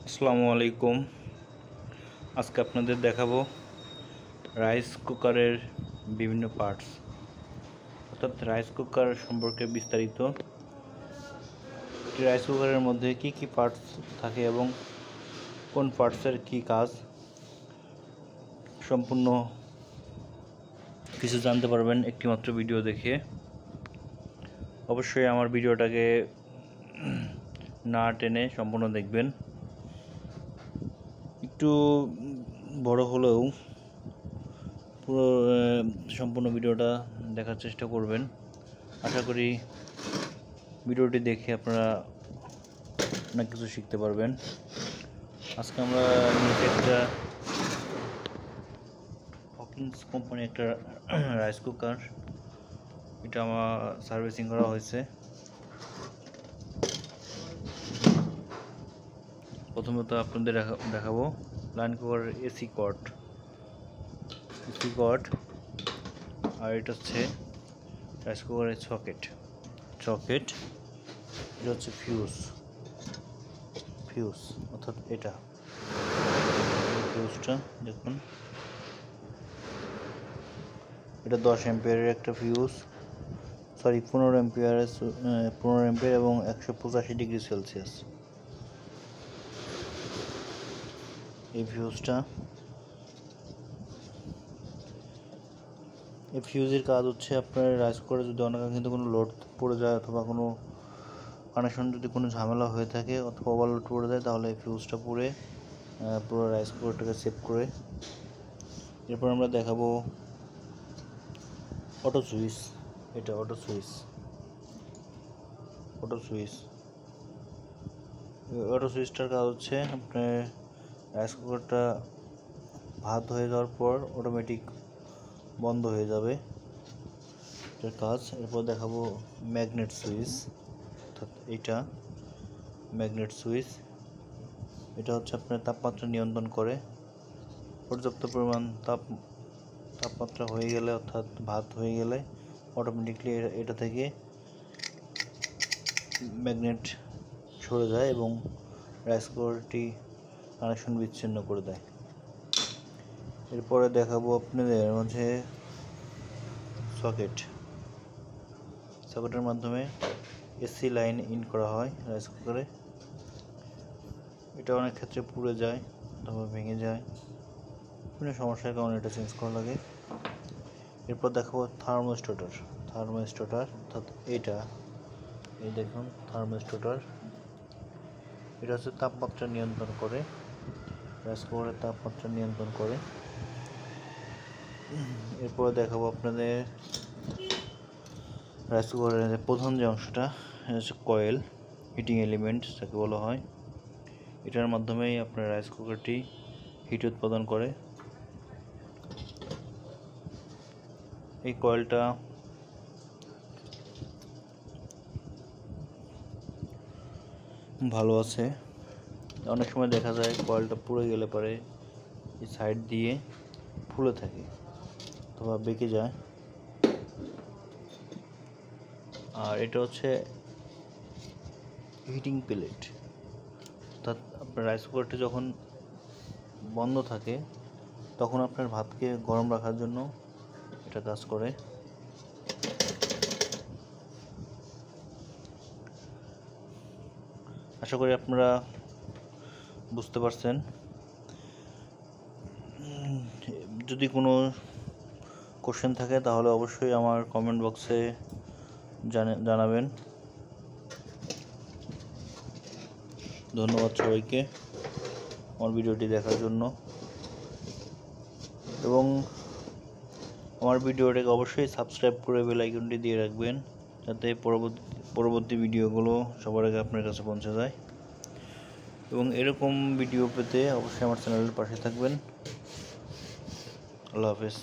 আসসালামু আলাইকুম। আজকে আপনাদের দেখাবো রাইস কুকারের বিভিন্ন পার্টস, অর্থাৎ রাইস কুকার সম্পর্কে বিস্তারিত। রাইস কুকারের মধ্যে কি কি পার্টস থাকে এবং কোন পার্টসের কি কাজ, সম্পূর্ণ কিছু জানতে পারবেন একটিমাত্র ভিডিও দেখে। অবশ্যই আমার ভিডিওটাকে না টেনে সম্পূর্ণ দেখবেন। একটু বড় হলেও পুরো সম্পূর্ণ ভিডিওটা দেখার চেষ্টা করবেন। আশা করি ভিডিওটি দেখে আপনারা অনেক কিছু শিখতে পারবেন। আজকে আমরা নিচে একটা হকিন্স কোম্পানি একটা রাইস কুকার, এটা আমার সার্ভিসিং করা হয়েছে। প্রথমত আপনাদের দেখাবো লাইন কুকারের এসি কর্ড, আর এটা হচ্ছে রাইস কুকারের সকেট। এটা হচ্ছে ফিউজ অর্থাৎ এটা ফিউজটা দেখুন, এটা 10 অ্যাম্পিয়ারের একটা ফিউজ, 15 অ্যাম্পিয়ার এবং 185 ডিগ্রি সেলসিয়াস। এই ফিউজের কাজ হচ্ছে আপনার রাইস কুকারে যদি অনাকাঙ্ক্ষিত কোনো লোড পড়ে যায় অথবা কোনো কানেকশন যদি কোনো ঝামেলা হয়ে থাকে অথবা ওভারলোড পড়ে যায়, তাহলে এই ফিউজটা পুরো রাইস কুকারটাকে সেভ করে। এরপর আমরা দেখাবো অটো সুইচ। এটা অটো সুইচটার কাজ হচ্ছে আপনার রাইস কুকারটা ভাত হয়ে যাওয়ার পর অটোমেটিক বন্ধ হয়ে যাবে, এটার কাজ। এরপর দেখাবো ম্যাগনেট সুইচ, অর্থাৎ এটা ম্যাগনেট সুইচ। এটা হচ্ছে আপনার তাপমাত্রা নিয়ন্ত্রণ করে। পর্যাপ্ত পরিমাণ তাপমাত্রা হয়ে গেলে অর্থাৎ ভাত হয়ে গেলে অটোমেটিকলি এটা থেকে ম্যাগনেট সরে যায় এবং রাইস কুকারটি কানেকশন বিচ্ছিন্ন করে দেয়। এরপরে দেখাবো আপনাদের মাঝে সকেটের মাধ্যমে এসি লাইন ইন করা হয় রাইস কুকারে। এটা অনেক ক্ষেত্রে পুড়ে যায় অথবা ভেঙে যায়, বিভিন্ন সমস্যার কারণে এটা চেঞ্জ করা লাগে। এরপর দেখাবো থার্মোস্ট্যাটার, অর্থাৎ এই দেখুন থার্মোস্ট্যাটার। এটা হচ্ছে তাপমাত্রা নিয়ন্ত্রণ করে, রাইস কুকারের তাপমাত্রা নিয়ন্ত্রণ করে। এরপরে দেখাবো আপনাদের রাইস কুকারের প্রধান যে অংশটা, এটা হচ্ছে কয়েল, হিটিং এলিমেন্ট যাকে বলা হয়। এটার মাধ্যমেই আপনার রাইস কুকারটি হিট উৎপাদন করে। এই কয়েলটা ভালো আছে। অনেক সময় দেখা যায় কয়েলটা পুড়ে গেলে পরে এই সাইড দিয়ে ফুলে থাকে অথবা বেঁকে যায়। আর এটা হচ্ছে হিটিং প্লেট, অর্থাৎ আপনার রাইস কুকারটি যখন বন্ধ থাকে তখন আপনার ভাতকে গরম রাখার জন্য এটা কাজ করে। আশা করি আপনারা বুঝতে পারছেন। যদি কোনো কোশ্চেন থাকে তাহলে অবশ্যই আমার কমেন্ট বক্সে জানাবেন। ধন্যবাদ সবাইকে আমার ভিডিওটি দেখার জন্য, এবং আমার ভিডিওটাকে অবশ্যই সাবস্ক্রাইব করে বেল আইকনটি দিয়ে রাখবেন, যাতে পরবর্তী ভিডিওগুলো সবার আগে আপনার কাছে পৌঁছে যায়। এবং এরকম ভিডিও পেতে অবশ্যই আমার চ্যানেলের পাশে থাকবেন। আল্লাহ হাফেজ।